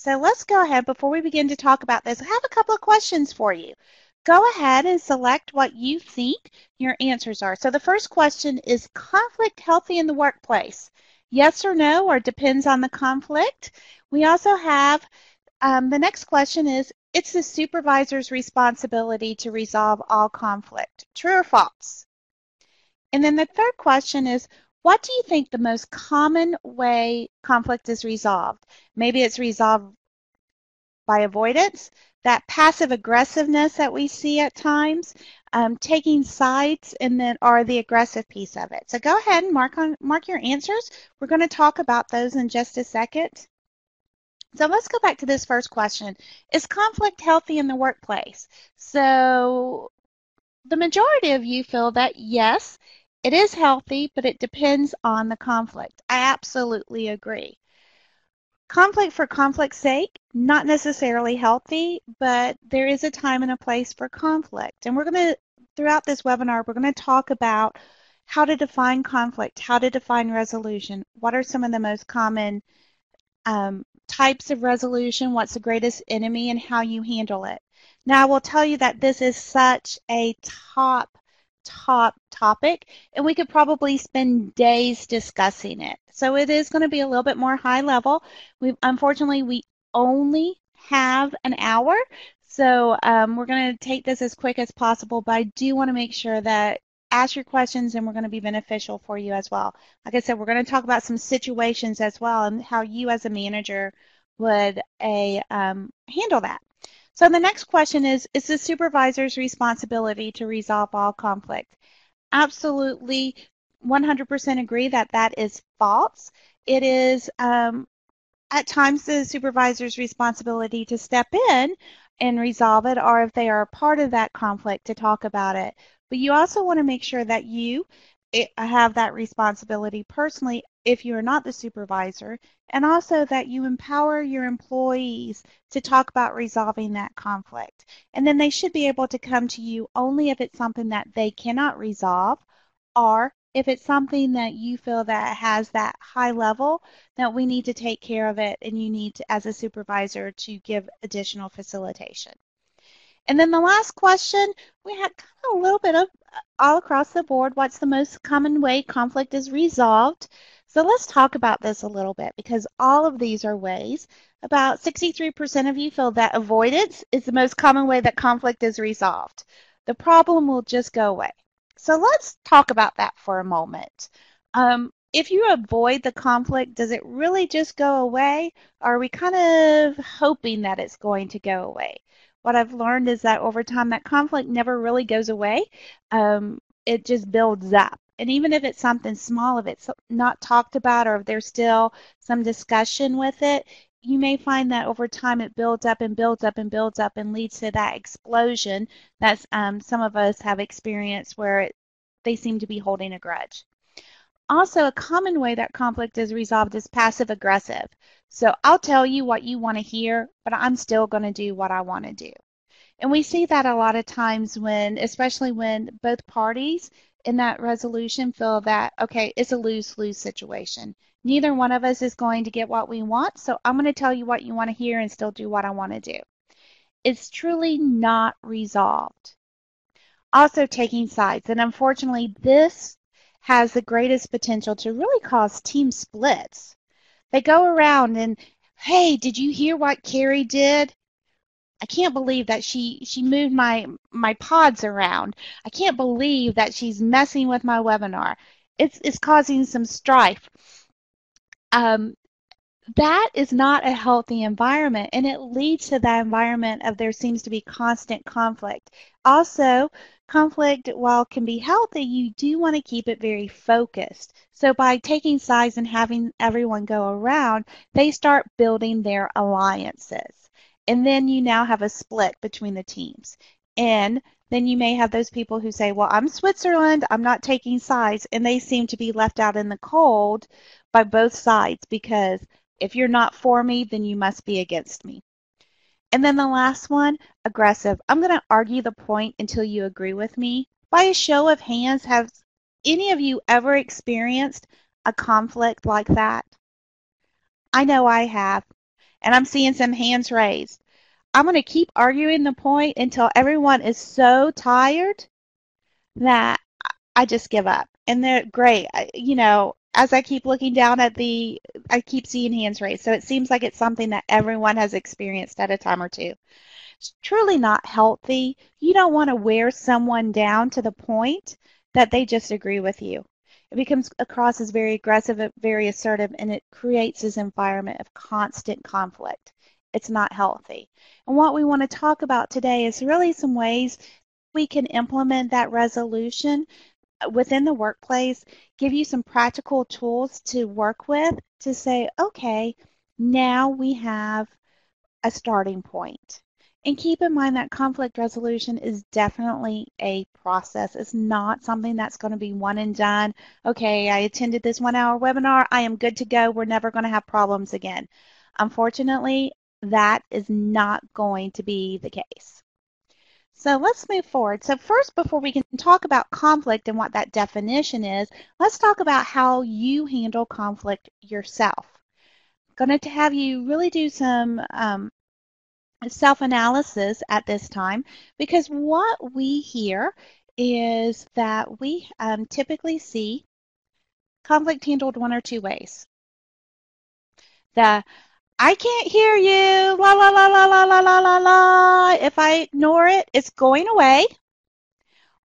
So let's go ahead, before we begin to talk about this, I have a couple of questions for you. Go ahead and select what you think your answers are. So the first question is conflict healthy in the workplace? Yes or no, or depends on the conflict. We also have the next question is, it's the supervisor's responsibility to resolve all conflict. True or false? And then the third question is, what do you think the most common way conflict is resolved? Maybe it's resolved by avoidance, that passive aggressiveness that we see at times, taking sides, and then or the aggressive piece of it. So go ahead and mark your answers. We're going to talk about those in just a second. So let's go back to this first question. Is conflict healthy in the workplace? So the majority of you feel that yes, it is healthy, but it depends on the conflict. I absolutely agree. Conflict for conflict's sake, not necessarily healthy, but there is a time and a place for conflict. And throughout this webinar, we're going to talk about how to define conflict, how to define resolution, what are some of the most common types of resolution, what's the greatest enemy, and how you handle it. Now, I will tell you that this is such a top topic, and we could probably spend days discussing it. So it is going to be a little bit more high level. Unfortunately, we only have an hour, so we're going to take this as quick as possible, but I do want to make sure that ask your questions and we're going to be beneficial for you as well. Like I said, we're going to talk about some situations as well and how you as a manager would handle that. So the next question is the supervisor's responsibility to resolve all conflict? Absolutely 100% agree that that is false. It is at times the supervisor's responsibility to step in and resolve it, or if they are a part of that conflict, to talk about it. But you also want to make sure that you have that responsibility personally if you're not the supervisor, and also that you empower your employees to talk about resolving that conflict. And then they should be able to come to you only if it's something that they cannot resolve, or if it's something that you feel that has that high level that we need to take care of it and you need to, as a supervisor, to give additional facilitation. And then the last question, we had kind of a little bit of all across the board, what's the most common way conflict is resolved? So let's talk about this a little bit, because all of these are ways. About 63% of you feel that avoidance is the most common way that conflict is resolved. The problem will just go away. So let's talk about that for a moment. If you avoid the conflict, does it really just go away? Or are we kind of hoping that it's going to go away? What I've learned is that over time, that conflict never really goes away. It just builds up. And even if it's something small, if it's not talked about, or if there's still some discussion with it, you may find that over time it builds up and builds up and builds up and leads to that explosion that some of us have experienced where they seem to be holding a grudge. Also, a common way that conflict is resolved is passive aggressive. So I'll tell you what you want to hear, but I'm still going to do what I want to do. And we see that a lot of times especially when both parties in that resolution feel that, okay, it's a lose-lose situation. Neither one of us is going to get what we want, so I'm going to tell you what you want to hear and still do what I want to do. It's truly not resolved. Also, taking sides. And unfortunately, this has the greatest potential to really cause team splits. They go around and, hey, did you hear what Carrie did? I can't believe that she moved my pods around. I can't believe that she's messing with my webinar. It's causing some strife. That is not a healthy environment, and it leads to that environment of there seems to be constant conflict. Also, conflict, while can be healthy, you do want to keep it very focused. So by taking sides and having everyone go around, they start building their alliances. And then you now have a split between the teams. And then you may have those people who say, well, I'm Switzerland, I'm not taking sides, and they seem to be left out in the cold by both sides, because if you're not for me, then you must be against me. And then the last one, aggressive. I'm going to argue the point until you agree with me. By a show of hands, have any of you ever experienced a conflict like that? I know I have. And I'm seeing some hands raised. I'm going to keep arguing the point until everyone is so tired that I just give up. And they're great. As I keep looking down at I keep seeing hands raised. So it seems like it's something that everyone has experienced at a time or two. It's truly not healthy. You don't want to wear someone down to the point that they just agree with you. It becomes across as very aggressive, very assertive, and it creates this environment of constant conflict. It's not healthy. And what we want to talk about today is really some ways we can implement that resolution within the workplace, give you some practical tools to work with to say, okay, now we have a starting point. And keep in mind that conflict resolution is definitely a process. It's not something that's going to be one and done. Okay, I attended this 1 hour webinar. I am good to go. We're never going to have problems again. Unfortunately, that is not going to be the case. So let's move forward. So first, before we can talk about conflict and what that definition is, let's talk about how you handle conflict yourself. I'm going to have you really do some self-analysis at this time, because what we hear is that we typically see conflict handled one or two ways. The I can't hear you, la la la la la la la la la. If I ignore it, it's going away.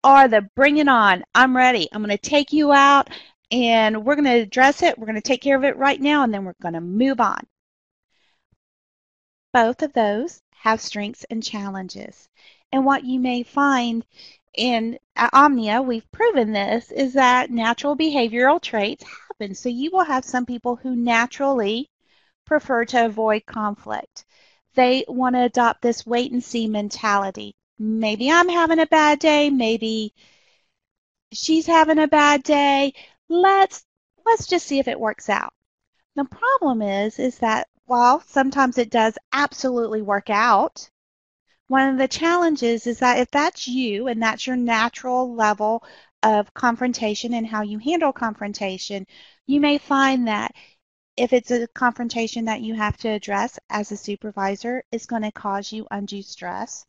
Or the bring it on, I'm ready. I'm going to take you out and we're going to address it. We're going to take care of it right now and then we're going to move on. Both of those have strengths and challenges. And what you may find in Omnia, we've proven this, is that natural behavioral traits happen. So you will have some people who naturally prefer to avoid conflict. They want to adopt this wait and see mentality. Maybe I'm having a bad day, maybe she's having a bad day. Let's just see if it works out. The problem is that while sometimes it does absolutely work out, one of the challenges is that if that's you and that's your natural level of confrontation and how you handle confrontation, you may find that if it's a confrontation that you have to address as a supervisor, it's going to cause you undue stress.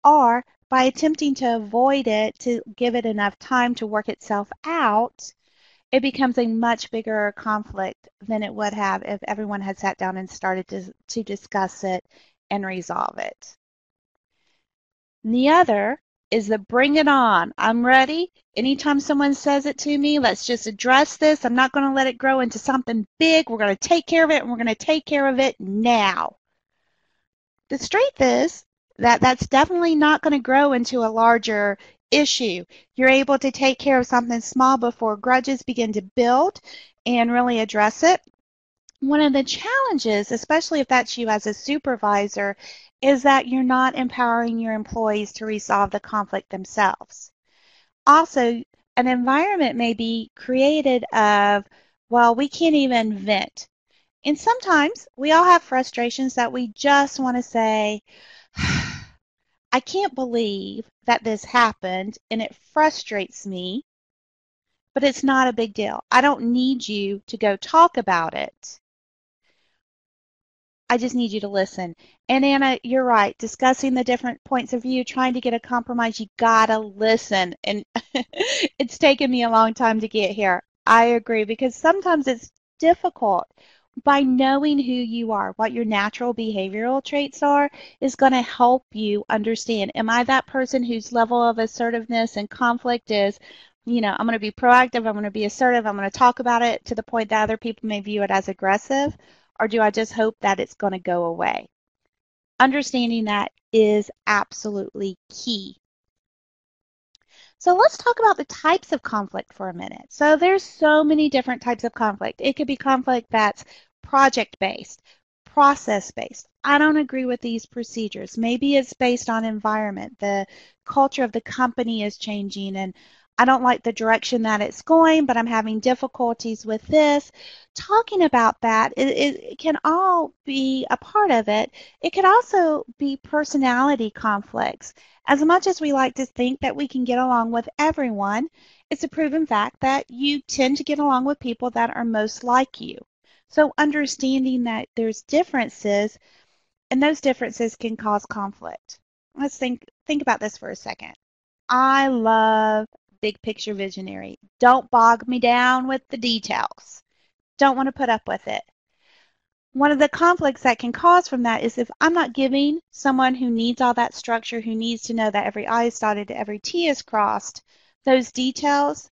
Or by attempting to avoid it, to give it enough time to work itself out, it becomes a much bigger conflict than it would have if everyone had sat down and started to discuss it and resolve it. And the other is the bring it on. I'm ready. Anytime someone says it to me, let's just address this. I'm not going to let it grow into something big. We're going to take care of it, and we're going to take care of it now. The truth is that that's definitely not going to grow into a larger issue. You're able to take care of something small before grudges begin to build and really address it. One of the challenges, especially if that's you as a supervisor, is that you're not empowering your employees to resolve the conflict themselves. Also, an environment may be created of, well, we can't even vent. And sometimes we all have frustrations that we just want to say, I can't believe that this happened and it frustrates me, but it's not a big deal. I don't need you to go talk about it. I just need you to listen. And Anna, you're right. Discussing the different points of view, trying to get a compromise, you gotta listen. And it's taken me a long time to get here. I agree, because sometimes it's difficult. By knowing who you are, what your natural behavioral traits are, is going to help you understand, am I that person whose level of assertiveness and conflict is, I'm going to be proactive, I'm going to be assertive, I'm going to talk about it to the point that other people may view it as aggressive, or do I just hope that it's going to go away? Understanding that is absolutely key. So let's talk about the types of conflict for a minute. So there's so many different types of conflict. It could be conflict that's project-based, process-based. I don't agree with these procedures. Maybe it's based on environment. The culture of the company is changing and I don't like the direction that it's going, but I'm having difficulties with this. Talking about that, it can all be a part of it. It could also be personality conflicts. As much as we like to think that we can get along with everyone, it's a proven fact that you tend to get along with people that are most like you. So understanding that there's differences, and those differences can cause conflict. Let's think about this for a second. I love big picture visionary. Don't bog me down with the details. Don't want to put up with it. One of the conflicts that can cause from that is if I'm not giving someone who needs all that structure, who needs to know that every I is dotted, every T is crossed, those details,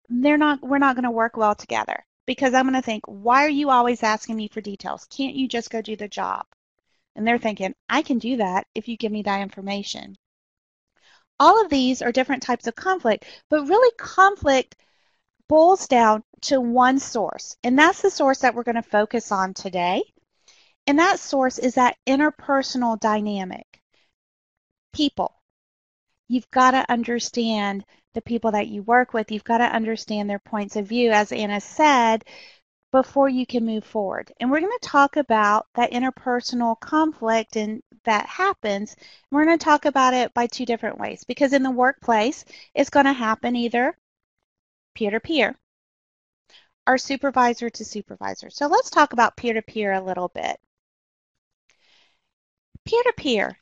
we're not going to work well together, because I'm going to think, why are you always asking me for details? Can't you just go do the job? And they're thinking, I can do that if you give me that information. All of these are different types of conflict, but really conflict boils down to one source, and that's the source that we're going to focus on today. And that source is that interpersonal dynamic. People. You've got to understand the people that you work with. You've got to understand their points of view, as Anna said, before you can move forward. And we're going to talk about that interpersonal conflict and that happens. We're going to talk about it by two different ways, because in the workplace, it's going to happen either peer-to-peer or supervisor to supervisor. So let's talk about peer-to-peer a little bit. Peer-to-peer.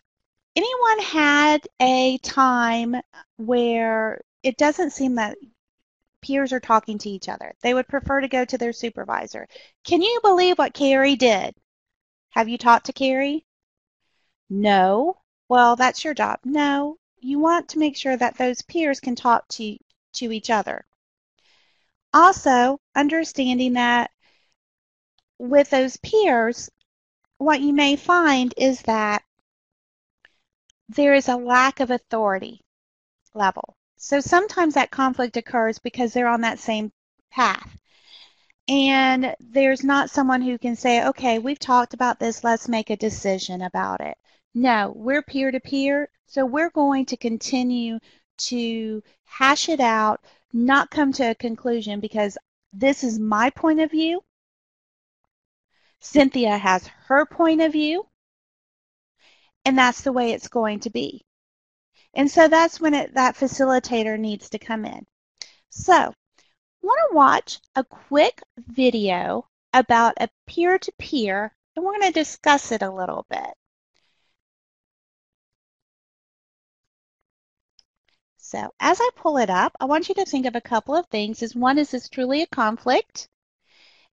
Anyone had a time where it doesn't seem that peers are talking to each other? They would prefer to go to their supervisor. Can you believe what Carrie did? Have you talked to Carrie? No. Well, that's your job. No. You want to make sure that those peers can talk to each other. Also, understanding that with those peers, what you may find is that there is a lack of authority level. So sometimes that conflict occurs because they're on that same path. And there's not someone who can say, okay, we've talked about this, let's make a decision about it. No, we're peer-to-peer, so we're going to continue to hash it out, not come to a conclusion, because this is my point of view. Cynthia has her point of view, and that's the way it's going to be. And so that's when that facilitator needs to come in. So I want to watch a quick video about a peer-to-peer, and we're going to discuss it a little bit. So as I pull it up, I want you to think of a couple of things. One, is this truly a conflict?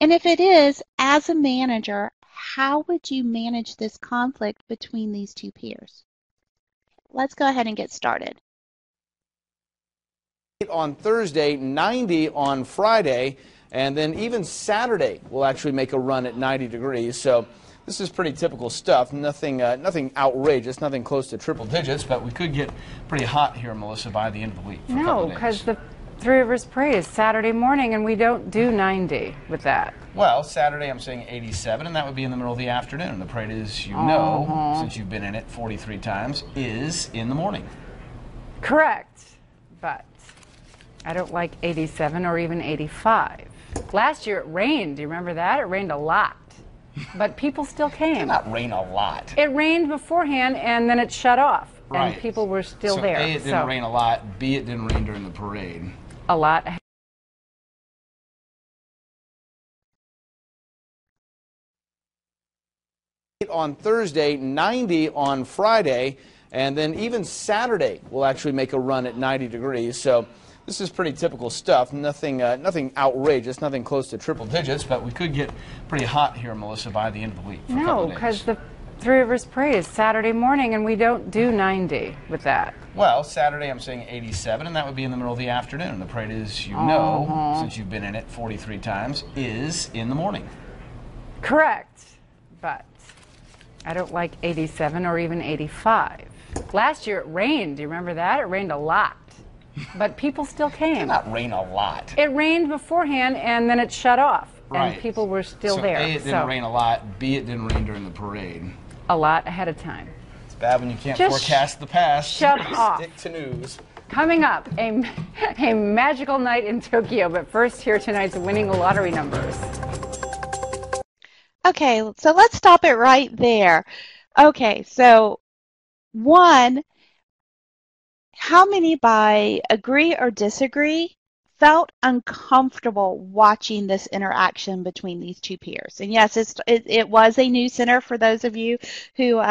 And if it is, as a manager, how would you manage this conflict between these two peers? Let's go ahead and get started. On Thursday, 90 on Friday, and then even Saturday we'll actually make a run at 90 degrees. So this is pretty typical stuff. Nothing outrageous, nothing close to triple digits, but we could get pretty hot here, Melissa, by the end of the week. No, because the Three Rivers Parade is Saturday morning, and we don't do 90 with that. Well, Saturday I'm saying 87, and that would be in the middle of the afternoon. The parade is, you know, since you've been in it 43 times, is in the morning. Correct, but I don't like 87 or even 85. Last year it rained. Do you remember that? It rained a lot. But people still came. It did not rain a lot. It rained beforehand, and then it shut off. Right. And people were still so there. A, it didn't rain a lot. B, it didn't rain during the parade. A lot. On Thursday, 90 on Friday, and then even Saturday we'll actually make a run at 90 degrees. So this is pretty typical stuff. Nothing outrageous, nothing close to triple digits, but we could get pretty hot here, Melissa, by the end of the week. No, because the Three Rivers Parade is Saturday morning, and we don't do 90 with that. Well, Saturday I'm saying 87, and that would be in the middle of the afternoon. The parade is, you know, since you've been in it 43 times, is in the morning. Correct, but I don't like 87 or even 85. Last year it rained. Do you remember that? It rained a lot. But people still came. It did not rain a lot. It rained beforehand, and then it shut off. Right. And people were still so there. A, it didn't rain a lot. B, it didn't rain during the parade. A lot ahead of time. It's bad when you can't Just forecast the past. Shut off. Stick to news. Coming up, a magical night in Tokyo. But first, here tonight's winning lottery numbers. Okay, so let's stop it right there. Okay, so one, how many by agree or disagree felt uncomfortable watching this interaction between these two peers. And yes, it was a news center for those of you who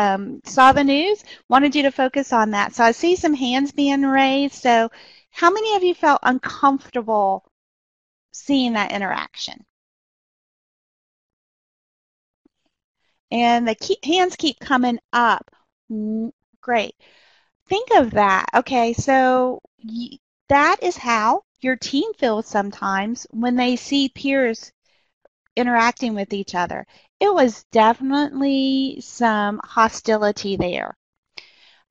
saw the news. Wanted you to focus on that. So I see some hands being raised. So how many of you felt uncomfortable seeing that interaction? And the hands keep coming up. Great. Think of that. Okay, so that is how your team feels sometimes when they see peers interacting with each other. It was definitely some hostility there.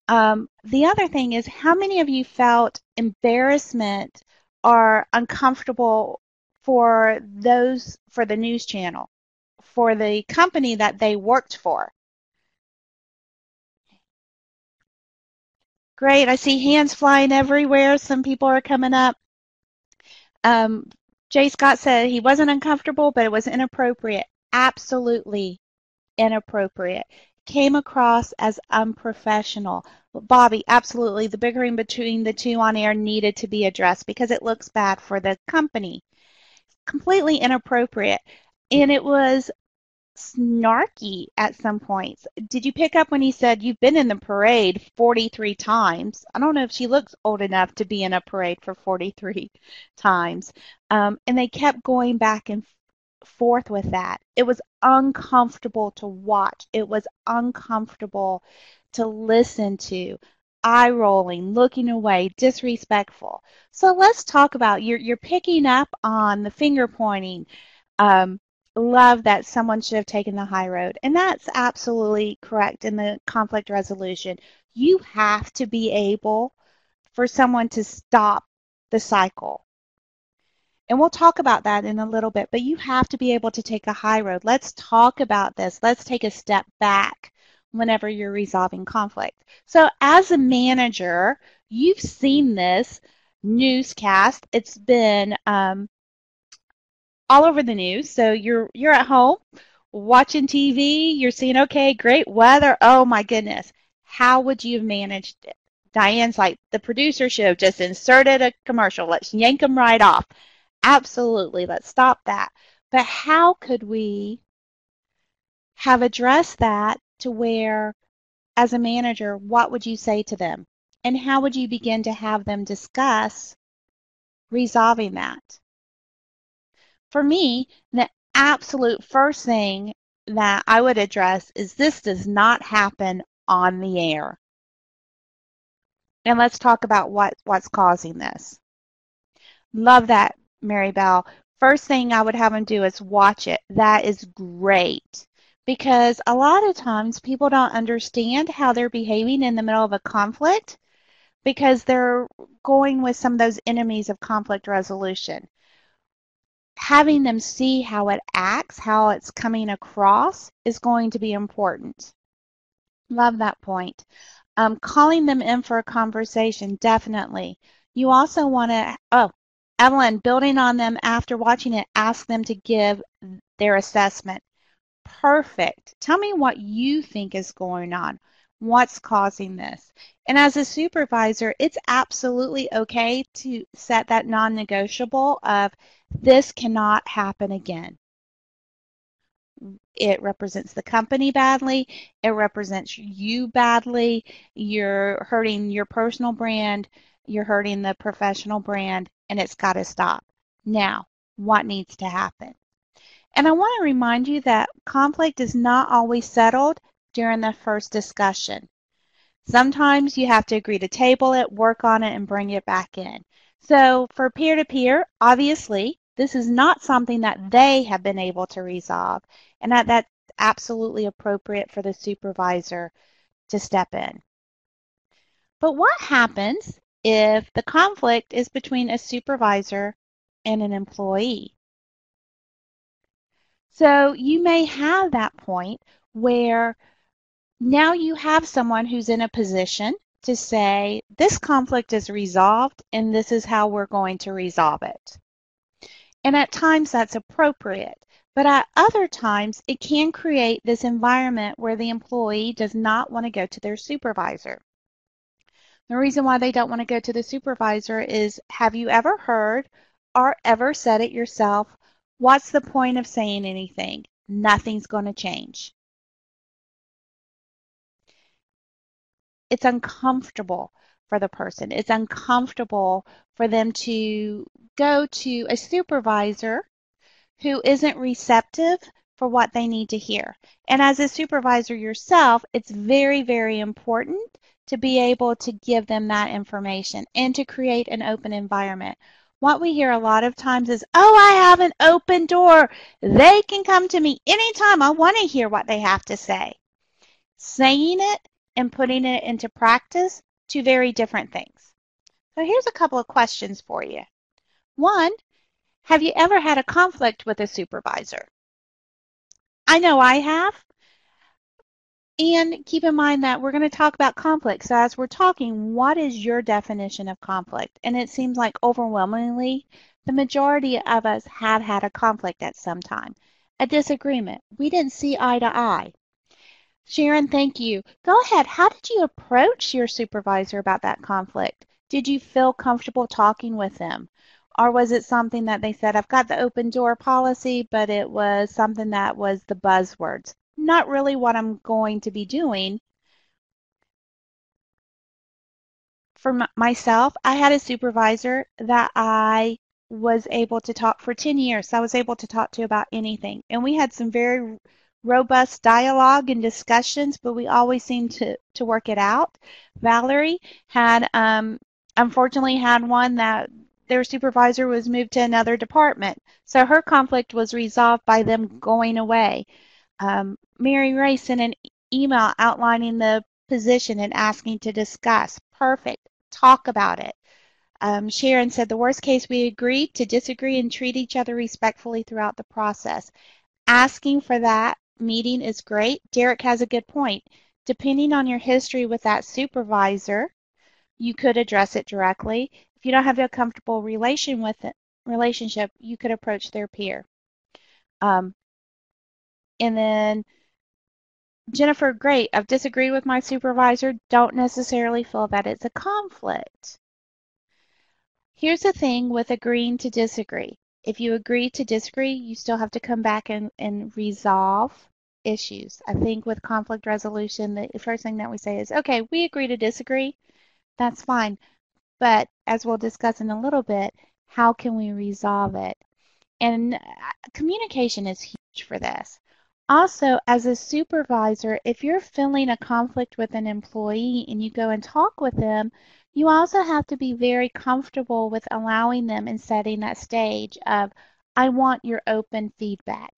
The other thing is, how many of you felt embarrassment or uncomfortable for the news channel, for the company that they worked for? Great. I see hands flying everywhere. Some people are coming up. Jay Scott said he wasn't uncomfortable, but it was inappropriate. Absolutely inappropriate. Came across as unprofessional. Bobby, absolutely. The bickering between the two on air needed to be addressed because it looks bad for the company. Completely inappropriate. And it was snarky at some points. Did you pick up when he said, "You've been in the parade 43 times"? I don't know if she looks old enough to be in a parade for 43 times. And they kept going back and forth with that. It was uncomfortable to watch. It was uncomfortable to listen to. Eye rolling, looking away, disrespectful. So let's talk about you're picking up on the finger pointing. Love that someone should have taken the high road. And that's absolutely correct in the conflict resolution. You have to be able for someone to stop the cycle. And we'll talk about that in a little bit, but you have to be able to take a high road. Let's talk about this. Let's take a step back whenever you're resolving conflict. So as a manager, you've seen this newscast. It's been all over the news. So you're at home watching TV, you're seeing, okay, great weather. Oh my goodness. How would you have managed it? Diane's like, the producer should have just inserted a commercial. Let's yank them right off. Absolutely. Let's stop that. But how could we have addressed that to where, as a manager, what would you say to them? And how would you begin to have them discuss resolving that? For me, the absolute first thing that I would address is this does not happen on the air. And let's talk about what's causing this. Love that, Mary Bell. First thing I would have them do is watch it. That is great. Because a lot of times people don't understand how they're behaving in the middle of a conflict because they're going with some of those enemies of conflict resolution. Having them see how it acts, how it's coming across, is going to be important. Love that point. Calling them in for a conversation, definitely. You also want to, Evelyn, building on them after watching it, ask them to give their assessment. Perfect. Tell me what you think is going on. What's causing this? And as a supervisor, it's absolutely okay to set that non-negotiable of this cannot happen again. It represents the company badly. It represents you badly. You're hurting your personal brand. You're hurting the professional brand, and it's got to stop. Now, what needs to happen? And I want to remind you that conflict is not always settled during the first discussion. Sometimes you have to agree to table it, work on it, and bring it back in. So for peer-to-peer, obviously, this is not something that they have been able to resolve, and that's absolutely appropriate for the supervisor to step in. But what happens if the conflict is between a supervisor and an employee? So you may have that point where now you have someone who's in a position to say, this conflict is resolved and this is how we're going to resolve it. And at times that's appropriate, but at other times it can create this environment where the employee does not want to go to their supervisor. The reason why they don't want to go to the supervisor is, have you ever heard ever said it yourself, what's the point of saying anything? Nothing's going to change. It's uncomfortable for the person. It's uncomfortable for them to go to a supervisor who isn't receptive for what they need to hear. And as a supervisor yourself, it's very, very important to be able to give them that information and to create an open environment. What we hear a lot of times is, oh, I have an open door. They can come to me anytime. I want to hear what they have to say. Saying it and putting it into practice, two very different things. So here's a couple of questions for you. One, have you ever had a conflict with a supervisor? I know I have. And keep in mind that we're going to talk about conflict. So as we're talking, what is your definition of conflict? And it seems like overwhelmingly, the majority of us have had a conflict at some time. A disagreement. We didn't see eye to eye. Sharon, thank you. Go ahead. How did you approach your supervisor about that conflict? Did you feel comfortable talking with them? Or was it something that they said, I've got the open door policy, but it was something that was the buzzwords? Not really what I'm going to be doing. For myself, I had a supervisor that I was able to talk for 10 years. So I was able to talk to about anything. And we had some very robust dialogue and discussions, but we always seemed to work it out. Valerie had, unfortunately, had one that their supervisor was moved to another department. So her conflict was resolved by them going away. Mary Ray sent an email outlining the position and asking to discuss. Perfect. Talk about it. Sharon said the worst case we agreed to disagree and treat each other respectfully throughout the process. Asking for that meeting is great. Derek has a good point. Depending on your history with that supervisor, you could address it directly. If you don't have a comfortable relationship, you could approach their peer. And then Jennifer, great. I've disagreed with my supervisor. Don't necessarily feel that it's a conflict. Here's the thing with agreeing to disagree. If you agree to disagree, you still have to come back and resolve issues. I think with conflict resolution, the first thing that we say is, okay, we agree to disagree. That's fine. But as we'll discuss in a little bit, how can we resolve it? And communication is huge for this. Also, as a supervisor, if you're feeling a conflict with an employee and you go and talk with them, you also have to be very comfortable with allowing them and setting that stage of, I want your open feedback.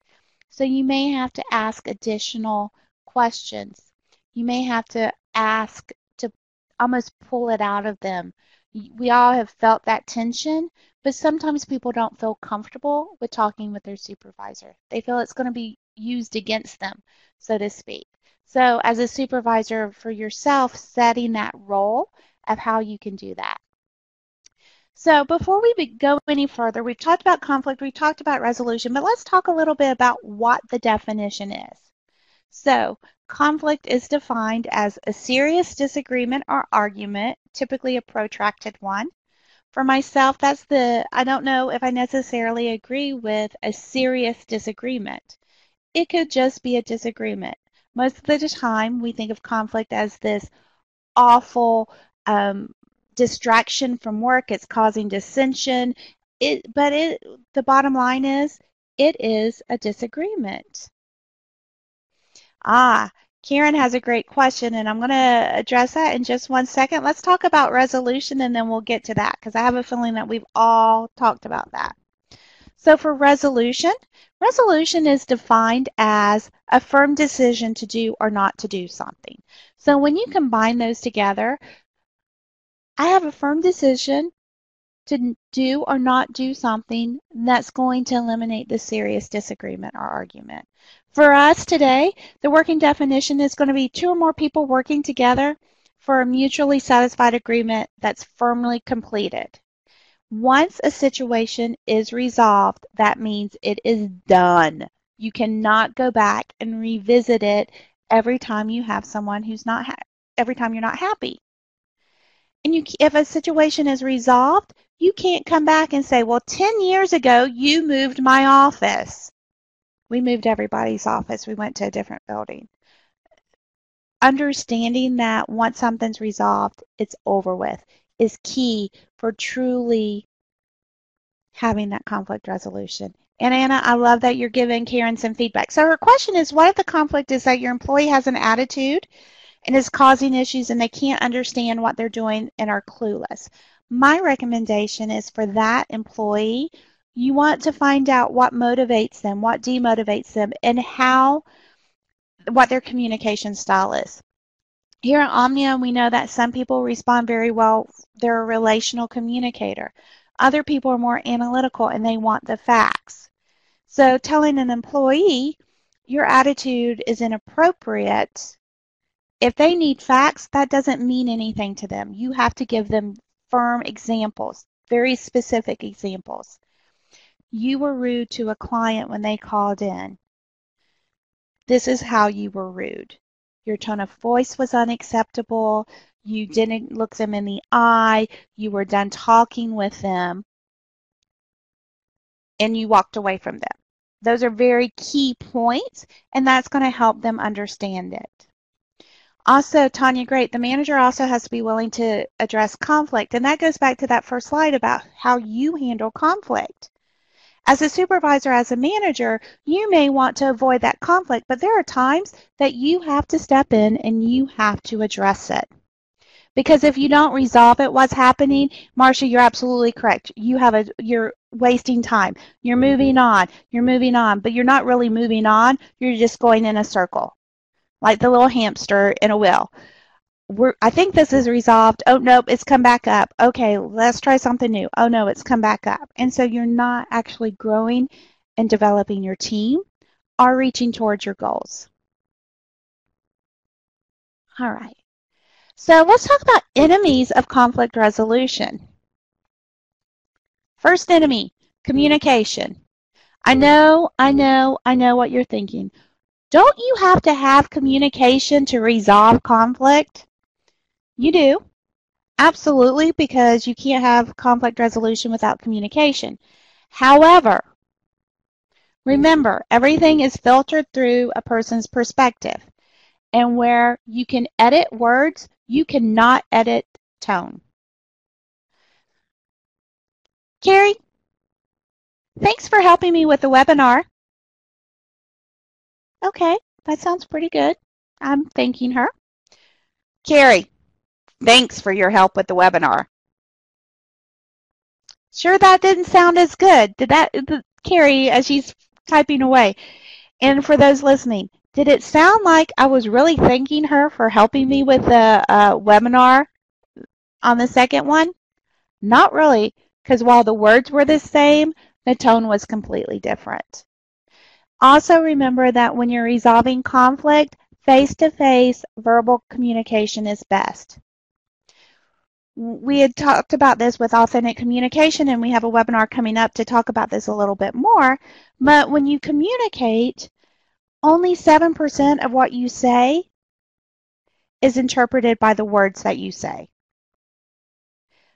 So you may have to ask additional questions. You may have to ask to almost pull it out of them. We all have felt that tension, but sometimes people don't feel comfortable with talking with their supervisor. They feel it's going to be used against them, so to speak. So as a supervisor for yourself, setting that role of how you can do that. So before we go any further, we've talked about conflict, we've talked about resolution, but let's talk a little bit about what the definition is. So conflict is defined as a serious disagreement or argument, typically a protracted one. For myself, I don't know if I necessarily agree with a serious disagreement. It could just be a disagreement. Most of the time, we think of conflict as this awful distraction from work. It's causing dissension. But the bottom line is, it is a disagreement. Karen has a great question, and I'm going to address that in just 1 second. Let's talk about resolution, and then we'll get to that, because I have a feeling that we've all talked about that. So for resolution is defined as a firm decision to do or not to do something. So when you combine those together, I have a firm decision to do or not do something that's going to eliminate the serious disagreement or argument. For us today, the working definition is going to be 2 or more people working together for a mutually satisfied agreement that's firmly completed. Once a situation is resolved, that means it is done. You cannot go back and revisit it every time you have someone who's every time you're not happy. And if a situation is resolved, You can't come back and say, well, 10 years ago, you moved my office. We moved everybody's office. We went to a different building. Understanding that once something's resolved, it's over with is key for truly having that conflict resolution. And Anna, I love that you're giving Karen some feedback. So her question is, what if the conflict is that your employee has an attitude and is causing issues and they can't understand what they're doing and are clueless? My recommendation is for that employee, you want to find out what motivates them, what demotivates them, and what their communication style is. Here at Omnia, we know that some people respond very well. They're a relational communicator. Other people are more analytical and they want the facts. So telling an employee your attitude is inappropriate, if they need facts, that doesn't mean anything to them. You have to give them firm examples, very specific examples. You were rude to a client when they called in. This is how you were rude. Your tone of voice was unacceptable. You didn't look them in the eye. You were done talking with them, and you walked away from them. Those are very key points, and that's going to help them understand it. Also, Tanya, great. The manager also has to be willing to address conflict, and that goes back to that first slide about how you handle conflict. As a supervisor, as a manager, you may want to avoid that conflict, but there are times that you have to step in and you have to address it. Because if you don't resolve it, what's happening, Marcia, you're absolutely correct. You're wasting time. You're moving on, but you're not really moving on. You're just going in a circle, like the little hamster in a wheel. I think this is resolved. Oh, nope, it's come back up. Okay, let's try something new. Oh, no, it's come back up. And so you're not actually growing and developing your team or reaching towards your goals. All right. So let's talk about enemies of conflict resolution. First enemy, communication. I know what you're thinking. Don't you have to have communication to resolve conflict? You do. Absolutely, because you can't have conflict resolution without communication. However, remember, everything is filtered through a person's perspective. And where you can edit words, you cannot edit tone. Carrie, thanks for helping me with the webinar. Okay, that sounds pretty good. I'm thanking her. Carrie, thanks for your help with the webinar. Sure, that didn't sound as good. Carrie, as she's typing away. And for those listening, did it sound like I was really thanking her for helping me with the webinar on the second one? Not really, because while the words were the same, the tone was completely different. Also remember that when you're resolving conflict, face-to-face verbal communication is best. We had talked about this with authentic communication, and we have a webinar coming up to talk about this a little bit more. But when you communicate, only 7% of what you say is interpreted by the words that you say.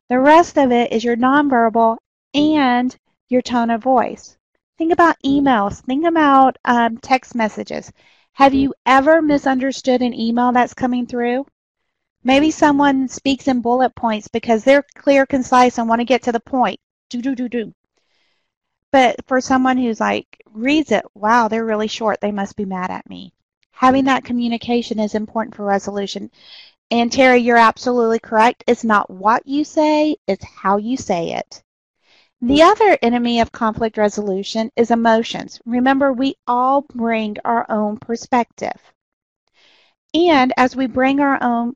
The rest of it is your nonverbal and your tone of voice. Think about emails. Think about text messages. Have you ever misunderstood an email that's coming through? Maybe someone speaks in bullet points because they're clear, concise, and want to get to the point. Do. But for someone who's like, reads it, wow, they're really short. They must be mad at me. Having that communication is important for resolution. And Terry, you're absolutely correct. It's not what you say, it's how you say it. The other enemy of conflict resolution is emotions. Remember, we all bring our own perspective. And as we bring our own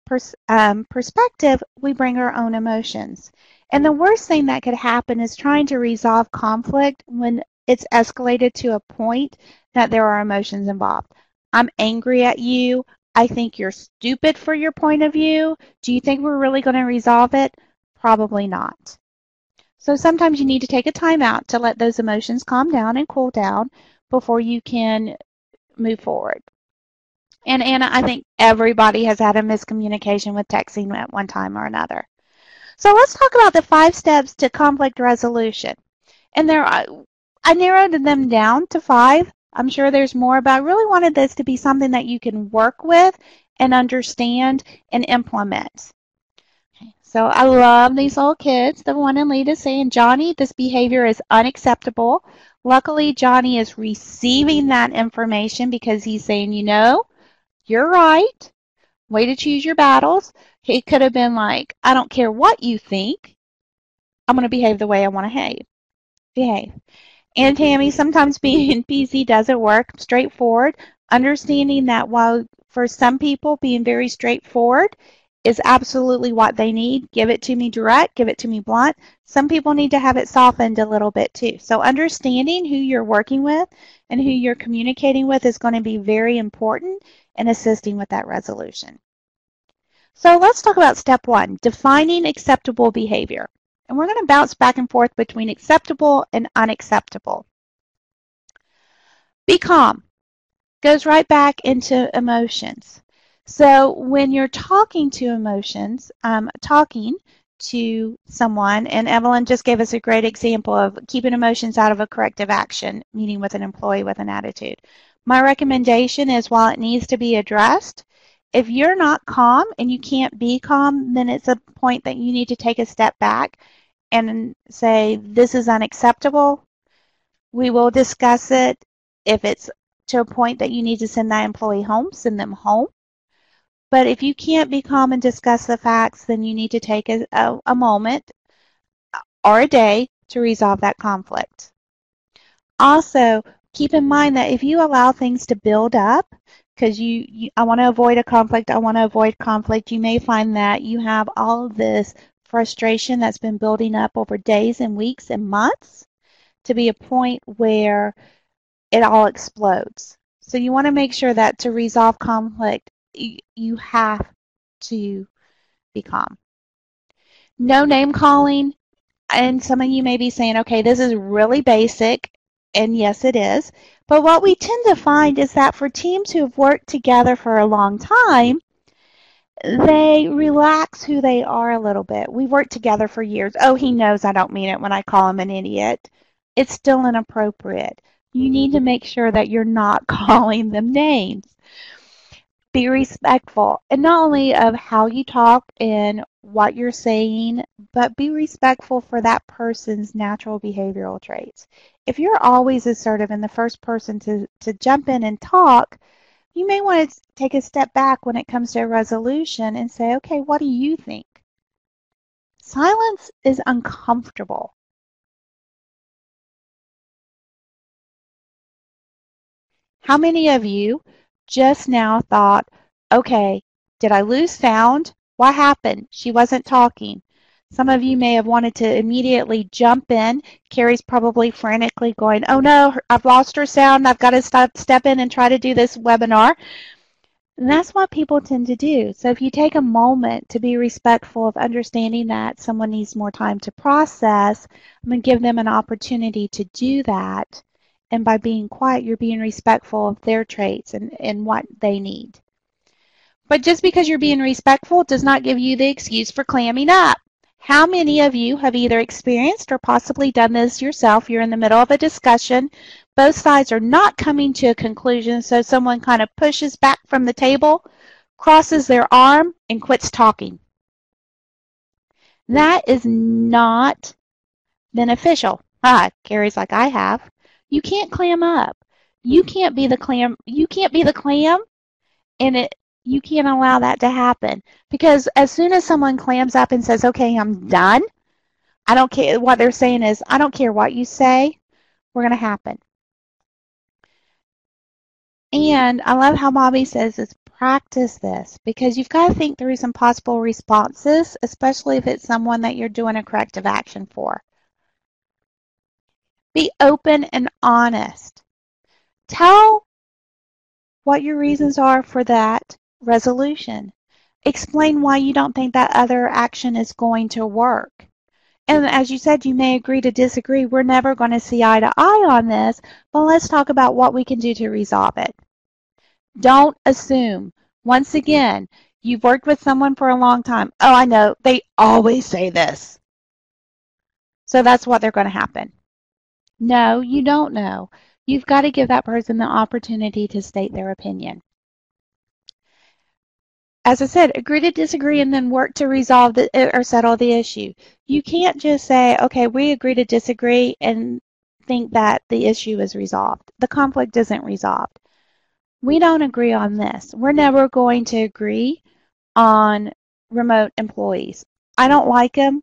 perspective, we bring our own emotions. And the worst thing that could happen is trying to resolve conflict when it's escalated to a point that there are emotions involved. I'm angry at you. I think you're stupid for your point of view. Do you think we're really going to resolve it? Probably not. So sometimes you need to take a time out to let those emotions calm down and cool down before you can move forward. And Anna, I think everybody has had a miscommunication with texting at one time or another. So let's talk about the 5 steps to conflict resolution. And I narrowed them down to 5. I'm sure there's more, but I really wanted this to be something that you can work with and understand and implement. Okay, so I love these little kids. The one in lead is saying, Johnny, this behavior is unacceptable. Luckily, Johnny is receiving that information because he's saying, you know, you're right. Way to choose your battles. He could have been like, I don't care what you think. I'm going to behave the way I want to behave. And Tammy, sometimes being PC doesn't work straightforward. Understanding that while for some people being very straightforward is absolutely what they need. Give it to me direct, give it to me blunt. Some people need to have it softened a little bit too. So understanding who you're working with and who you're communicating with is going to be very important in assisting with that resolution. So let's talk about step 1, defining acceptable behavior. And we're going to bounce back and forth between acceptable and unacceptable. Be calm. Goes right back into emotions. So when you're talking to emotions, talking to someone, and Evelyn just gave us a great example of keeping emotions out of a corrective action, meeting with an employee with an attitude. My recommendation is while it needs to be addressed, if you're not calm and you can't be calm, then it's a point that you need to take a step back and say, this is unacceptable. We will discuss it. If it's to a point that you need to send that employee home, send them home. But if you can't be calm and discuss the facts, then you need to take a moment or a day to resolve that conflict. Also, keep in mind that if you allow things to build up, because I want to avoid a conflict, I want to avoid conflict, you may find that you have all of this frustration that's been building up over days and weeks and months to be a point where it all explodes. So you want to make sure that to resolve conflict, you have to be calm. No name calling, and some of you may be saying, okay, this is really basic, and yes, it is. But what we tend to find is that for teams who have worked together for a long time, they relax who they are a little bit. We've worked together for years. Oh, he knows I don't mean it when I call him an idiot. It's still inappropriate. You need to make sure that you're not calling them names. Be respectful, and not only of how you talk and what you're saying, but be respectful for that person's natural behavioral traits. If you're always assertive and the first person to jump in and talk, you may want to take a step back when it comes to a resolution and say, okay, what do you think? Silence is uncomfortable. How many of you just now thought, okay, did I lose sound? What happened? She wasn't talking. Some of you may have wanted to immediately jump in. Carrie's probably frantically going, oh no, I've lost her sound. I've got to step in and try to do this webinar. And that's what people tend to do. So if you take a moment to be respectful of understanding that someone needs more time to process, I'm going to give them an opportunity to do that. And by being quiet, you're being respectful of their traits and what they need. But just because you're being respectful does not give you the excuse for clamming up. How many of you have either experienced or possibly done this yourself? You're in the middle of a discussion. Both sides are not coming to a conclusion, so someone kind of pushes back from the table, crosses their arm, and quits talking. That is not beneficial. Carrie's like, I have. You can't clam up. You can't be the clam. You can't be the clam, and you can't allow that to happen. Because as soon as someone clams up and says, okay, I'm done, I don't care. What they're saying is, I don't care what you say, we're going to happen. And I love how Bobby says is practice this, because you've got to think through some possible responses, especially if it's someone that you're doing a corrective action for. Be open and honest. Tell what your reasons are for that resolution. Explain why you don't think that other action is going to work. And as you said, you may agree to disagree. We're never going to see eye to eye on this, but let's talk about what we can do to resolve it. Don't assume. Once again, You've worked with someone for a long time. Oh, I know. They always say this. So that's what they're going to happen. No, you don't know. You've got to give that person the opportunity to state their opinion. As I said, agree to disagree and then work to resolve or settle the issue. You can't just say, okay, we agree to disagree and think that the issue is resolved. The conflict isn't resolved. We don't agree on this. We're never going to agree on remote employees. I don't like them.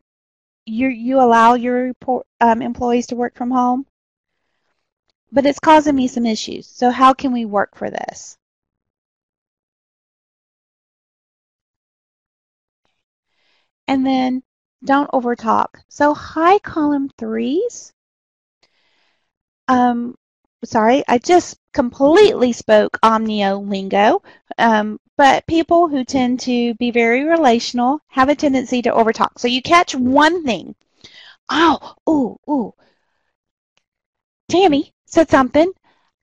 You allow your employees to work from home, but it's causing me some issues. So how can we work for this? And then don't overtalk. So high column threes. Sorry, I just completely spoke Omnia lingo. But people who tend to be very relational have a tendency to overtalk. So you catch one thing. Oh, ooh. Tammy said something,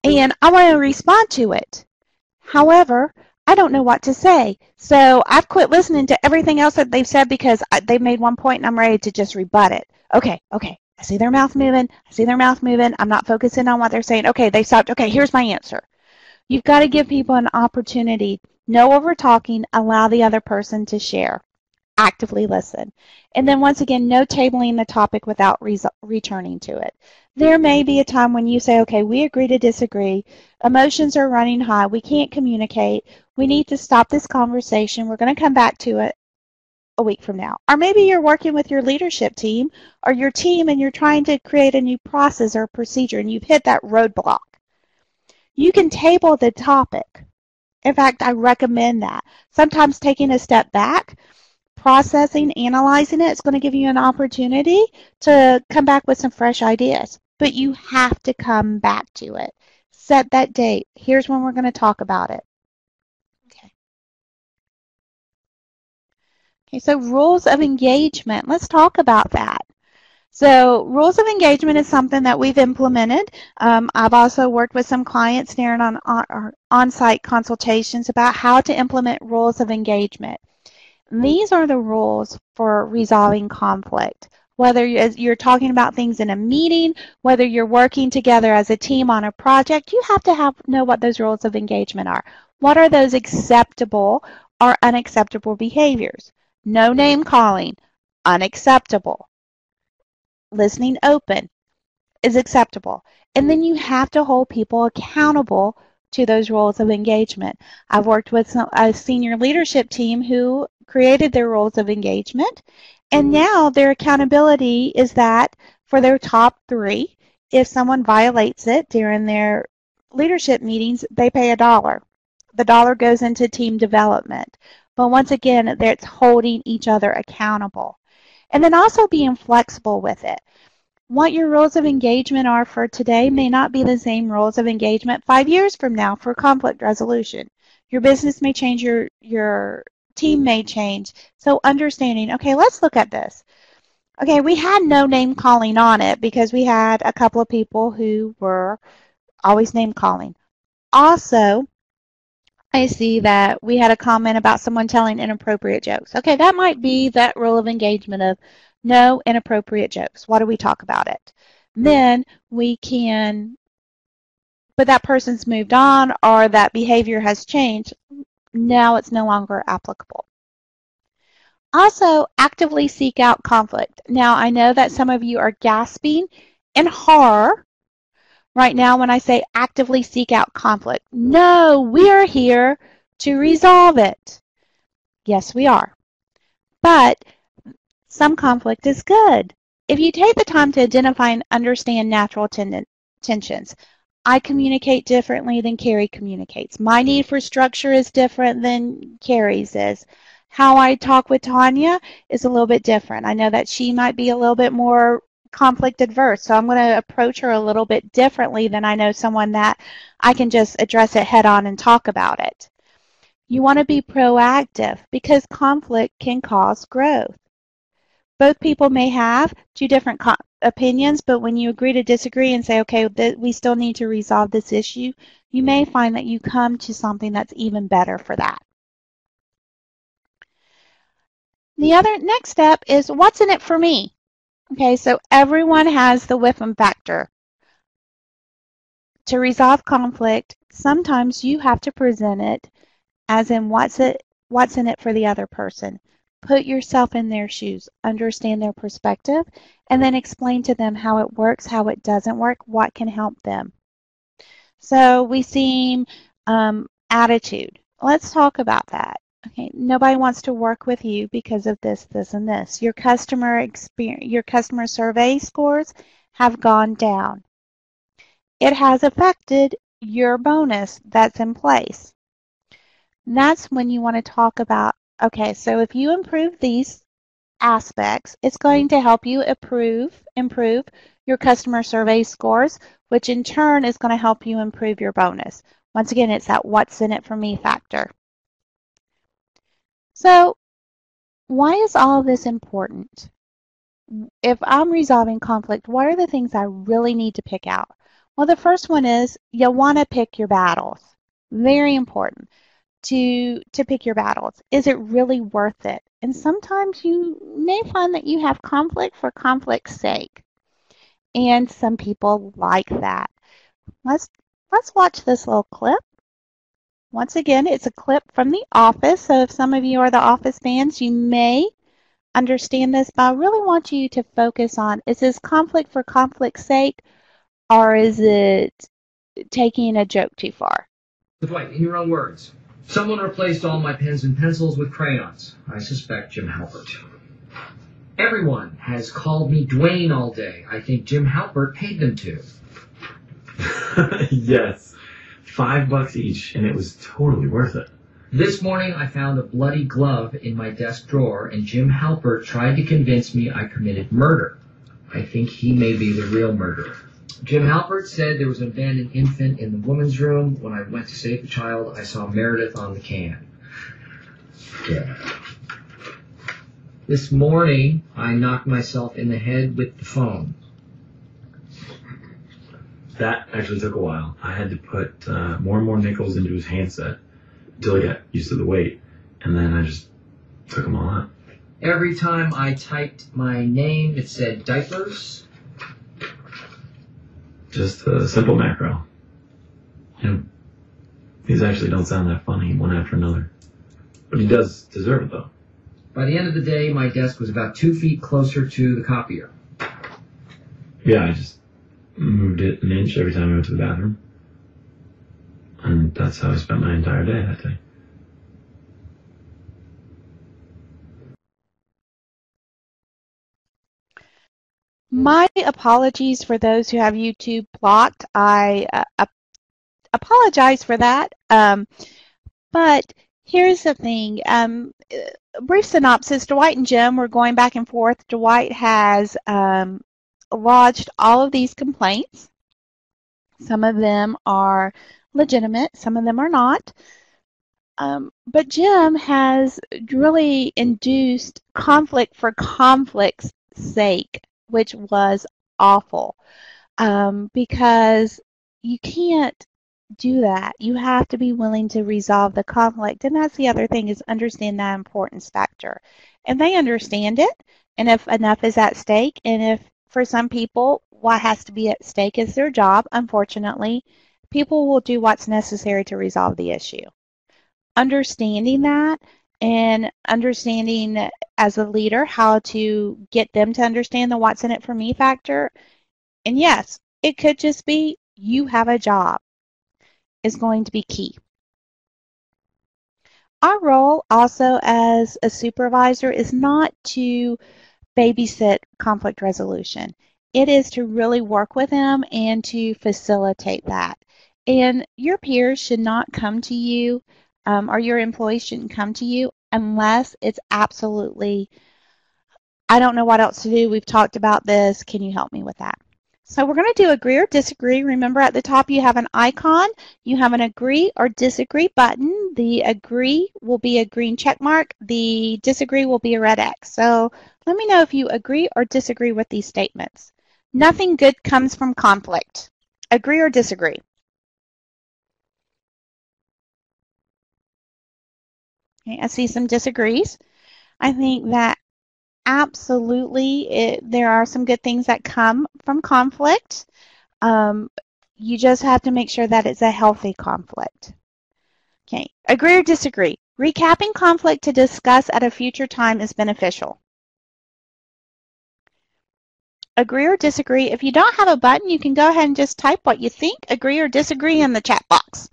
and I want to respond to it. However, I don't know what to say. So I've quit listening to everything else that they've said because they've made one point and I'm ready to just rebut it. Okay. I see their mouth moving. I'm not focusing on what they're saying. Okay, they stopped. Okay, here's my answer. You've got to give people an opportunity. No over talking. Allow the other person to share. Actively listen. And then once again, no tabling the topic without returning to it. There may be a time when you say, okay, we agree to disagree. Emotions are running high. We can't communicate. We need to stop this conversation. We're going to come back to it a week from now. Or maybe you're working with your leadership team or your team and you're trying to create a new process or procedure and you've hit that roadblock. You can table the topic. In fact, I recommend that. Sometimes taking a step back, processing, analyzing it, it's going to give you an opportunity to come back with some fresh ideas. But you have to come back to it. Set that date. Here's when we're going to talk about it. Okay, so rules of engagement. Let's talk about that. So rules of engagement is something that we've implemented. I've also worked with some clients during on-site consultations about how to implement rules of engagement. These are the rules for resolving conflict. Whether you're talking about things in a meeting, whether you're working together as a team on a project, you have to know what those rules of engagement are. What are those acceptable or unacceptable behaviors? No name calling, unacceptable. Listening open is acceptable. And then you have to hold people accountable to those rules of engagement. I've worked with a senior leadership team who created their rules of engagement, and now their accountability is that for their top three, if someone violates it during their leadership meetings, they pay $1. The dollar goes into team development. But once again, it's holding each other accountable. And then also being flexible with it. What your rules of engagement are for today may not be the same rules of engagement 5 years from now for conflict resolution. Your business may change, your team may change. So understanding, okay, let's look at this. Okay, we had no name calling on it because we had a couple of people who were always name calling. Also, I see that we had a comment about someone telling inappropriate jokes. Okay, that might be that rule of engagement of no inappropriate jokes. Why do we talk about it? Then we can, but that person's moved on or that behavior has changed. Now it's no longer applicable. Also, actively seek out conflict. Now, I know that some of you are gasping in horror right now when I say actively seek out conflict. No, we are here to resolve it. Yes, we are. But some conflict is good. If you take the time to identify and understand natural tensions, I communicate differently than Carrie communicates. My need for structure is different than Carrie's is. How I talk with Tanya is a little bit different. I know that she might be a little bit more conflict adverse, so I'm going to approach her a little bit differently than I know someone that I can just address it head on and talk about it. You want to be proactive because conflict can cause growth. Both people may have two different opinions, but when you agree to disagree and say, okay, we still need to resolve this issue, you may find that you come to something that's even better for that. The other next step is what's in it for me? Okay, so everyone has the Whipham factor. To resolve conflict, sometimes you have to present it as in what's in it for the other person. Put yourself in their shoes, understand their perspective, and then explain to them how it works, how it doesn't work, what can help them. So we see attitude. Let's talk about that. Okay, nobody wants to work with you because of this, this, and this. Your customer survey scores have gone down. It has affected your bonus that's in place. And that's when you want to talk about, okay, so if you improve these aspects, it's going to help you improve your customer survey scores, which in turn is going to help you improve your bonus. Once again, it's that what's in it for me factor. So why is all of this important? If I'm resolving conflict, what are the things I really need to pick out? Well, the first one is you want to pick your battles. Very important to pick your battles. Is it really worth it? And sometimes you may find that you have conflict for conflict's sake. And some people like that. Let's watch this little clip. Once again, it's a clip from The Office, so if some of you are The Office fans, you may understand this, but I really want you to focus on, is this conflict for conflict's sake, or is it taking a joke too far? Dwight, in your own words, someone replaced all my pens and pencils with crayons. I suspect Jim Halpert. Everyone has called me Dwayne all day. I think Jim Halpert paid them to. Yes. $5 each, and it was totally worth it. This morning I found a bloody glove in my desk drawer, and Jim Halpert tried to convince me I committed murder. I think he may be the real murderer. Jim Halpert said there was an abandoned infant in the woman's room. When I went to save the child, I saw Meredith on the can. Yeah. This morning, I knocked myself in the head with the phone. That actually took a while. I had to put more and more nickels into his handset until I got used to the weight, and then I just took them all out. Every time I typed my name, it said diapers. Just a simple macro. You know, these actually don't sound that funny, one after another. But he does deserve it, though. By the end of the day, my desk was about 2 feet closer to the copier. Yeah, I just moved it an inch every time I went to the bathroom. And that's how I spent my entire day that day. My apologies for those who have YouTube blocked. I apologize for that. But here's the thing. Brief synopsis. Dwight and Jim were going back and forth. Dwight has lodged all of these complaints. Some of them are legitimate. Some of them are not. But Jim has really induced conflict for conflict's sake, which was awful, because you can't do that. You have to be willing to resolve the conflict, and that's the other thing, is understand that importance factor. And they understand it, and if enough is at stake, and if for some people what has to be at stake is their job, unfortunately, people will do what's necessary to resolve the issue. Understanding that and understanding as a leader how to get them to understand the what's in it for me factor. And yes, it could just be you have a job is going to be key. Our role also as a supervisor is not to babysit conflict resolution. It is to really work with them and to facilitate that. And your peers should not come to you, or your employees shouldn't come to you unless it's absolutely, I don't know what else to do. We've talked about this. Can you help me with that? So we're going to do agree or disagree. Remember, at the top you have an icon. You have an agree or disagree button. The agree will be a green check mark. The disagree will be a red X. So let me know if you agree or disagree with these statements. Nothing good comes from conflict. Agree or disagree? Okay, I see some disagrees. I think that absolutely there are some good things that come from conflict. Um, you just have to make sure that it's a healthy conflict. Okay, agree or disagree? Recapping conflict to discuss at a future time is beneficial. Agree or disagree? If you don't have a button, you can go ahead and just type what you think, agree or disagree, in the chat box.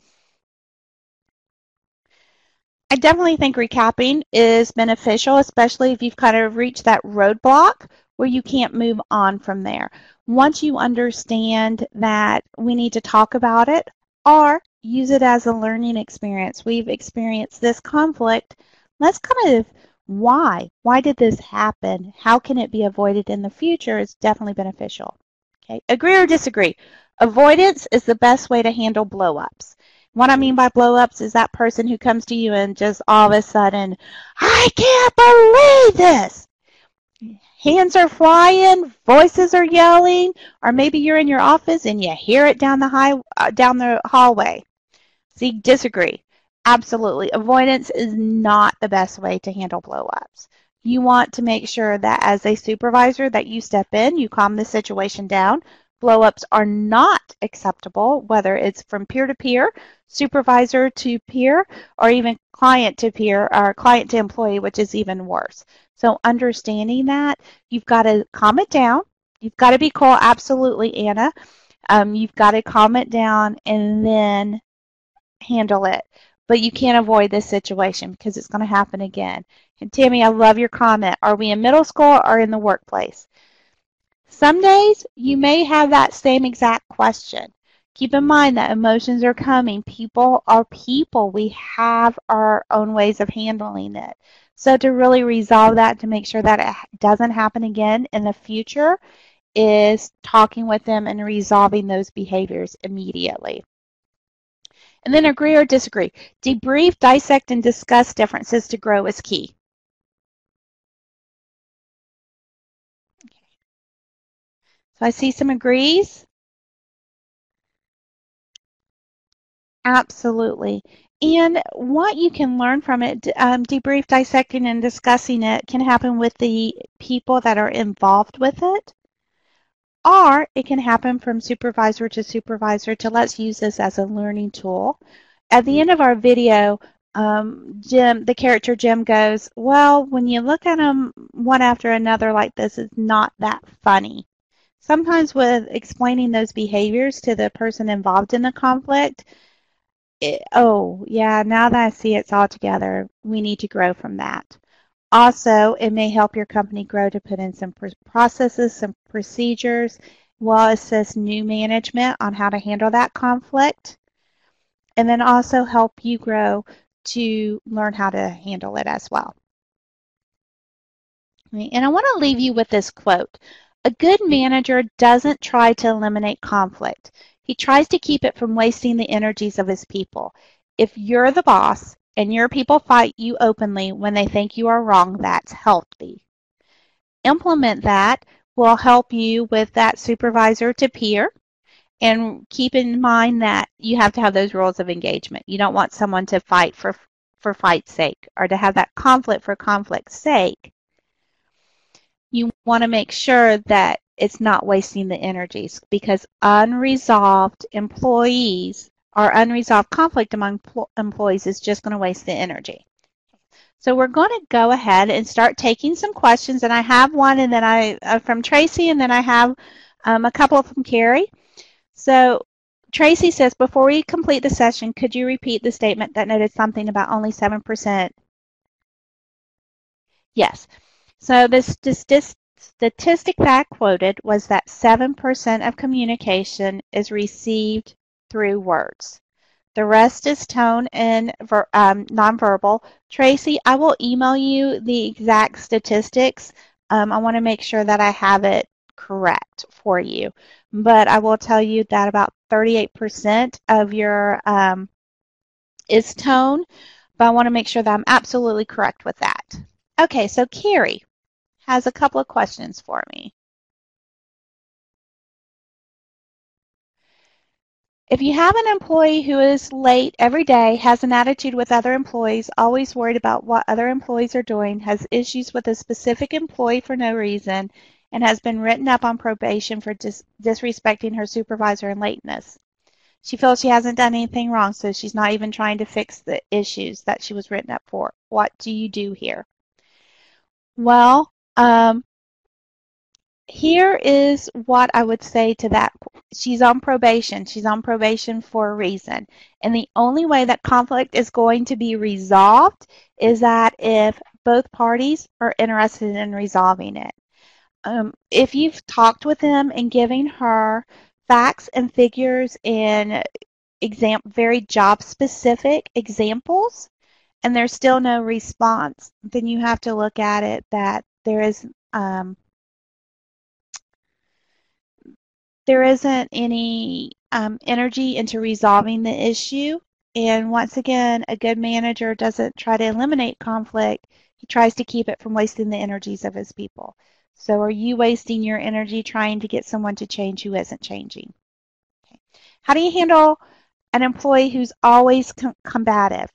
I definitely think recapping is beneficial, especially if you've kind of reached that roadblock where you can't move on from there. Once you understand that we need to talk about it or use it as a learning experience, we've experienced this conflict, let's kind of why did this happen? How can it be avoided in the future is definitely beneficial. Okay, agree or disagree? Avoidance is the best way to handle blow-ups. What I mean by blow-ups is that person who comes to you and just all of a sudden, I can't believe this! Hands are flying, voices are yelling, or maybe you're in your office and you hear it down the hallway. See, disagree. Absolutely. Avoidance is not the best way to handle blow-ups. You want to make sure that as a supervisor that you step in, you calm the situation down. Blow-ups are not acceptable, whether it's from peer to peer, supervisor to peer, or even client to peer, or client to employee, which is even worse. So understanding that, you've got to calm it down. You've got to be cool. Absolutely, Anna. You've got to calm it down and then handle it. But you can't avoid this situation because it's going to happen again. And Tammy, I love your comment. Are we in middle school or in the workplace? Some days you may have that same exact question. Keep in mind that emotions are coming. People are people. We have our own ways of handling it. So to really resolve that, to make sure that it doesn't happen again in the future, is talking with them and resolving those behaviors immediately. And then agree or disagree. Debrief, dissect, and discuss differences to grow is key. So I see some agrees. Absolutely. And what you can learn from it, debrief, dissecting, and discussing it can happen with the people that are involved with it, or it can happen from supervisor to supervisor to let's use this as a learning tool. At the end of our video, Jim, the character Jim goes, well, when you look at them one after another like this, it's not that funny. Sometimes with explaining those behaviors to the person involved in the conflict, oh, yeah, now that I see it's all together, we need to grow from that. Also, it may help your company grow to put in some processes, some procedures, will assist new management on how to handle that conflict, and then also help you grow to learn how to handle it as well. And I want to leave you with this quote. A good manager doesn't try to eliminate conflict. He tries to keep it from wasting the energies of his people. If you're the boss and your people fight you openly when they think you are wrong, that's healthy. Implement that will help you with that supervisor to peer. And keep in mind that you have to have those rules of engagement. You don't want someone to fight for fight's sake or to have that conflict for conflict's sake. You want to make sure that it's not wasting the energies because unresolved employees or unresolved conflict among employees is just going to waste the energy. So we're going to go ahead and start taking some questions, and I have one, and then from Tracy, and then I have a couple from Carrie. So Tracy says, before we complete the session, could you repeat the statement that noted something about only 7%? Yes. So the statistic that I quoted was that 7% of communication is received through words. The rest is tone and nonverbal. Tracy, I will email you the exact statistics. I want to make sure that I have it correct for you. But I will tell you that about 38% of your is tone, but I want to make sure that I'm absolutely correct with that. Okay, so Carrie has a couple of questions for me. If you have an employee who is late every day, has an attitude with other employees, always worried about what other employees are doing, has issues with a specific employee for no reason, and has been written up on probation for disrespecting her supervisor and lateness. She feels she hasn't done anything wrong, so she's not even trying to fix the issues that she was written up for. What do you do here? Well, here is what I would say to that. She's on probation. She's on probation for a reason. And the only way that conflict is going to be resolved is that if both parties are interested in resolving it. If you've talked with them and giving her facts and figures and very job-specific examples, and there's still no response, then you have to look at it that there isn't any energy into resolving the issue. And once again, a good manager doesn't try to eliminate conflict. He tries to keep it from wasting the energies of his people. So are you wasting your energy trying to get someone to change who isn't changing? Okay. How do you handle an employee who's always combative?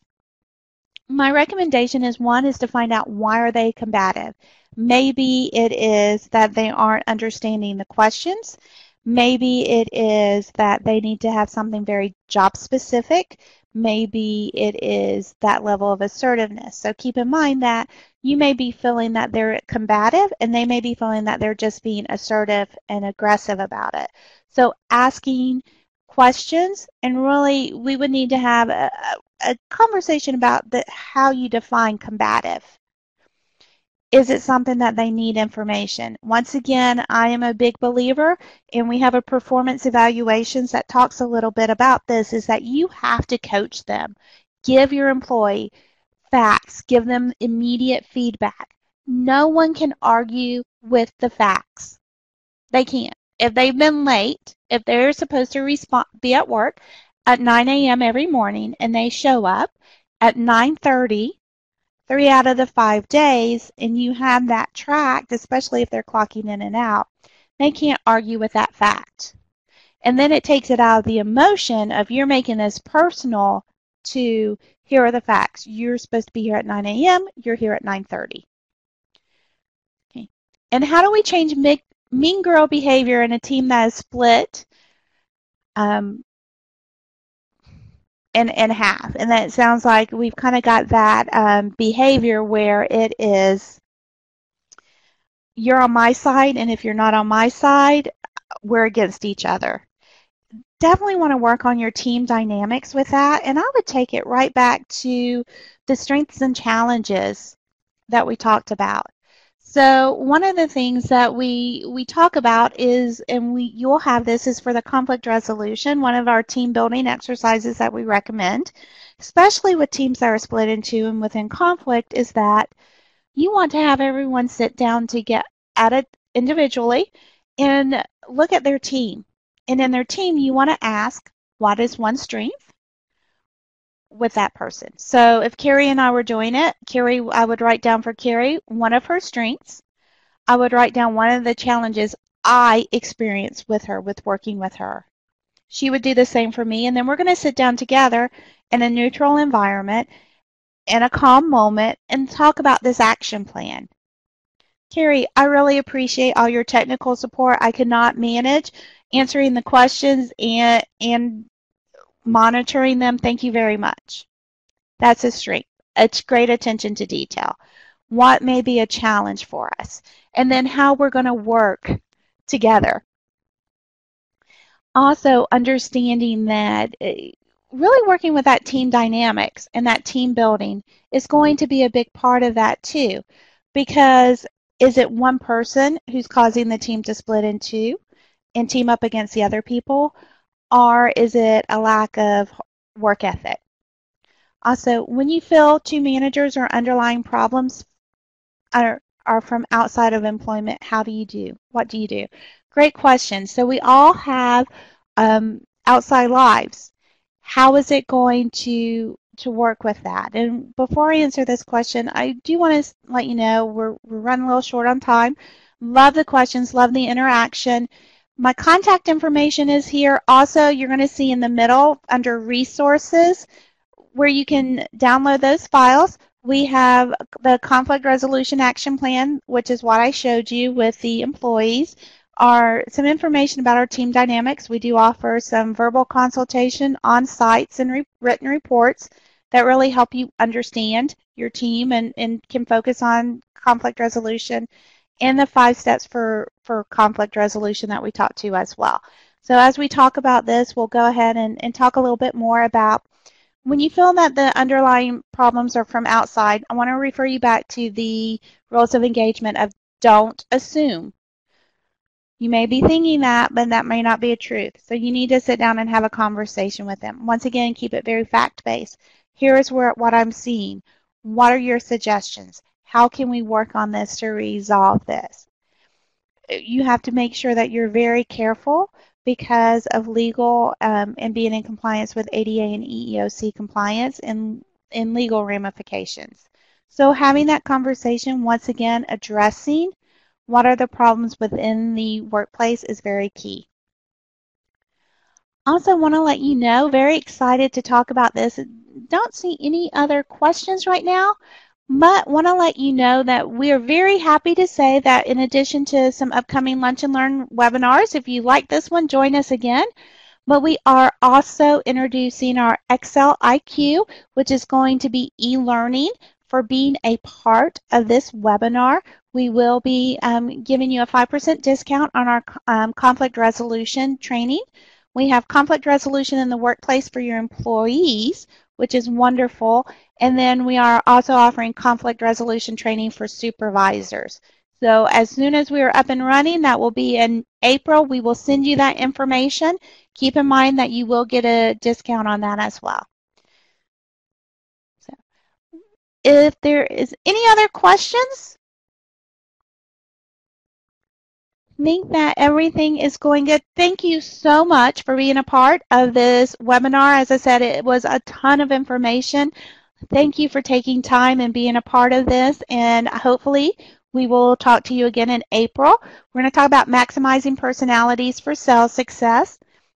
My recommendation is one is to find out why are they combative. Maybe it is that they aren't understanding the questions. Maybe it is that they need to have something very job specific. Maybe it is that level of assertiveness. So keep in mind that you may be feeling that they're combative and they may be feeling that they're just being assertive and aggressive about it. So asking questions, and really we would need to have a conversation about how you define combative. Is it something that they need information? Once again, I am a big believer, and we have a performance evaluations that talks a little bit about this, is that you have to coach them. Give your employee facts. Give them immediate feedback. No one can argue with the facts. They can't. If they've been late, if they're supposed to be at work at 9 a.m. every morning and they show up at 9:30, 3 out of the 5 days, and you have that tracked, especially if they're clocking in and out, they can't argue with that fact. And then it takes it out of the emotion of you're making this personal to here are the facts. You're supposed to be here at 9 a.m. You're here at 9:30. Okay. And how do we change mean girl behavior in a team that is split in half? And that sounds like we've kind of got that behavior where it is you're on my side, and if you're not on my side, we're against each other. Definitely want to work on your team dynamics with that, and I would take it right back to the strengths and challenges that we talked about. So one of the things that we talk about is, and you'll have this, is for the conflict resolution, one of our team building exercises that we recommend, especially with teams that are split in two and within conflict, is that you want to have everyone sit down to get at it individually and look at their team. And in their team, you want to ask, what is one strength with that person? So if Carrie and I were doing it, Carrie, I would write down for Carrie one of her strengths. I would write down one of the challenges I experienced with her, with working with her. She would do the same for me, and then we're going to sit down together in a neutral environment in a calm moment and talk about this action plan. Carrie, I really appreciate all your technical support. I could not manage answering the questions and monitoring them. Thank you very much. That's a strength. It's great attention to detail. What may be a challenge for us? And then how we're going to work together. Also, understanding that really working with that team dynamics and that team building is going to be a big part of that too. Because is it one person who's causing the team to split in two and team up against the other people? Or is it a lack of work ethic? Also, when you feel two managers or underlying problems are from outside of employment, how do you do? What do you do? Great question. So we all have outside lives. How is it going to work with that? And before I answer this question, I do want to let you know we're running a little short on time. Love the questions, love the interaction. My contact information is here. Also, you're going to see in the middle under resources where you can download those files. We have the conflict resolution action plan, which is what I showed you with the employees, are some information about our team dynamics. We do offer some verbal consultation on sites and written reports that really help you understand your team and can focus on conflict resolution, and the 5 steps for conflict resolution that we talked to as well. So as we talk about this, we'll go ahead and talk a little bit more about when you feel that the underlying problems are from outside. I want to refer you back to the rules of engagement of don't assume. You may be thinking that, but that may not be a truth. So you need to sit down and have a conversation with them. Once again, keep it very fact-based. Here is what I'm seeing. What are your suggestions? How can we work on this to resolve this? You have to make sure that you're very careful because of legal and being in compliance with ADA and EEOC compliance and legal ramifications. So having that conversation, once again, addressing what are the problems within the workplace is very key. Also want to let you know, very excited to talk about this. Don't see any other questions right now, but want to let you know that we are very happy to say that in addition to some upcoming Lunch and Learn webinars, if you like this one, join us again. But we are also introducing our Excel IQ, which is going to be e-learning. For being a part of this webinar, we will be giving you a 5% discount on our conflict resolution training. We have conflict resolution in the workplace for your employees, which is wonderful. And then we are also offering conflict resolution training for supervisors. So as soon as we are up and running, that will be in April, we will send you that information. Keep in mind that you will get a discount on that as well. So, if there is any other questions, I think that everything is going good. Thank you so much for being a part of this webinar. As I said, it was a ton of information. Thank you for taking time and being a part of this, and hopefully we will talk to you again in April. We're going to talk about maximizing personalities for sales success.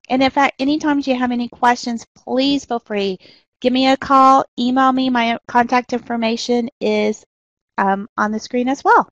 And if at any time you have any questions, please feel free. Give me a call, email me. My contact information is on the screen as well.